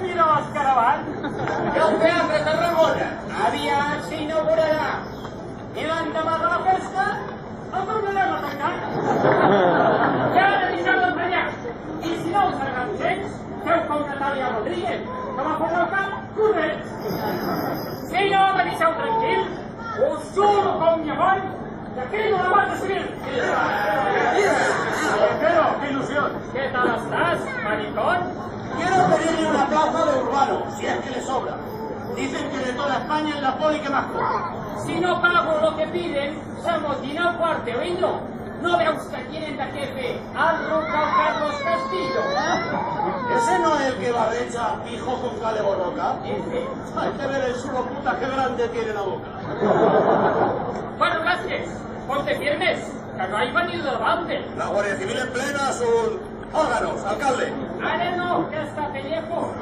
miras, caraván? El teatre Tarragona Aviat s'inaugurarà. I l'endemà de la festa el tornarem a tancar. Ja deixeu d'emprenyar. I si no us agrada gens, feu com Natàlia Rodríguez, que va posar el cap corrent. Si no me deixeu tranquil, us juro com mi amor que aquí no la vas a seguir. Pero, qué ilusión. ¿Qué tal estás, maricón? quiero pedirle una plaza de urbano, si es que le sobra. Dicen que de toda España es la poli que más cobra. Si no pago lo que piden, somos dinero cuarte, oído. ¿No veus que tienen de jefe al Rucal Carlos Castillo? ¿Ese no es el que barrecha pijo con cale borroca? Hay que ver el sulo puta que grande tiene la boca. Bueno, Vázquez, ponte firmes, que no hay venido del bande. La Guardia Civil en plena, sus órganos, alcalde. Ahora no, que está pellejo.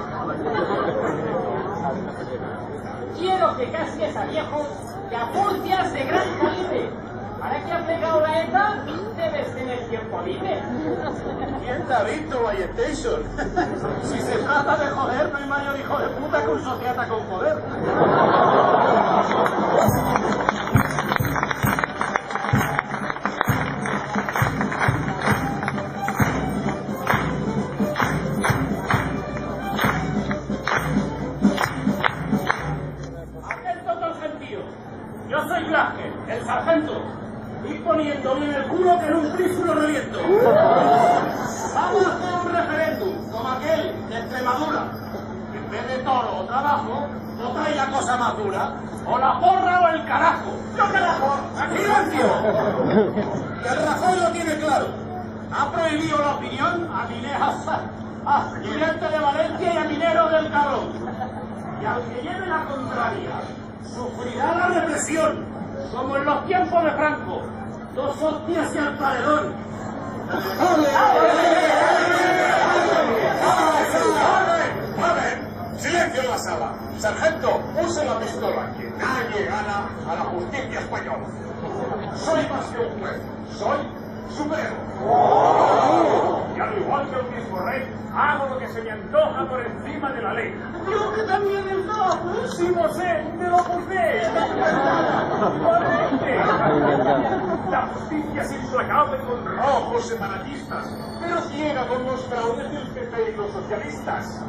Quiero que casques a viejos que a furcias de gran calibre. Ahora que ha pegado la ETA, debes tener tiempo libre. ¿Quién te ha visto, Ballestation? Si se trata de joder, no hay mayor hijo de puta que un sociata con poder. Atento al gentío. Yo soy Blasquez, el sargento. Y poniendo bien el culo que en un tris lo reviento. Vamos a hacer un referéndum, como aquel de Extremadura. En vez de toro o trabajo, no trae la cosa más dura. O la porra o el carajo. ¡Yo carajo! ¡Silencio! Que el Rajoy lo tiene claro. Ha prohibido la opinión a Inés Assad, a estudiante de Valencia y a minero del Cabrón. Y al que lleve la contraria, sufrirá la represión, como en los tiempos de Franco. 2 hostias y al paredón. ¡Orden! ¡Silencio en la sala! Sargento, use la pistola, que nadie gana a la justicia española. Soy más que un juez, soy supremo. Y al igual que el mismo rey, hago lo que se me antoja por encima de la ley. Creo que también el no. Si vos me lo posee. Igualmente. La justicia es implacable con rojos separatistas, pero ciega con los fraudes del PP y los socialistas.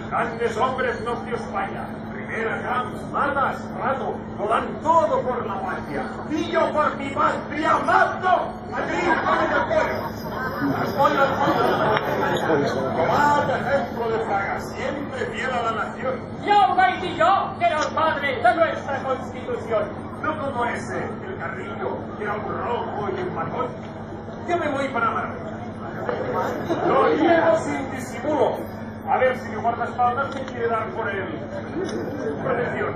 Grandes hombres no de España, Rivera, Camps, Matas, Rato, lo dan todo por la patria. Y yo por mi patria mato. Madrid, con el pueblo. Apoyo al pueblo. Tomad ejemplo de Fraga, siempre fiel a la nación. Yo, Gaitillo, que era el padre de nuestra Constitución. No como ese, el Carrillo, que era un rojo y un matón. Yo me voy para Madrid. Lo llevo sin disimulo. A ver si mi guardaespaldas me quiere dar por él. Protección.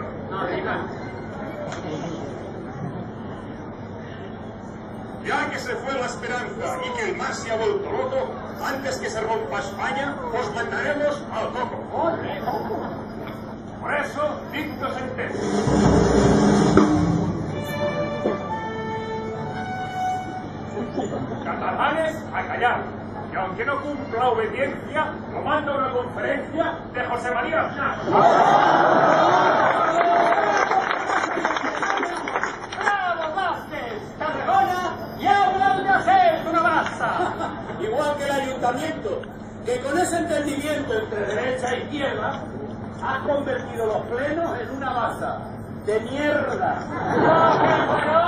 Ya que se fue la esperanza y que el mar se ha vuelto loco, antes que se rompa España, os mandaremos al coco. Por eso, dicto sentencia. Catalanes, a callar. Y aunque no cumpla obediencia, lo mando a una conferencia de José María Aznar. ¡Bravo, Vázquez! ¡Tarragona! ¡Y hablan de hacer una masa! Igual que el ayuntamiento, que con ese entendimiento entre derecha e izquierda ha convertido los plenos en una masa de mierda. ¡No, qué bueno!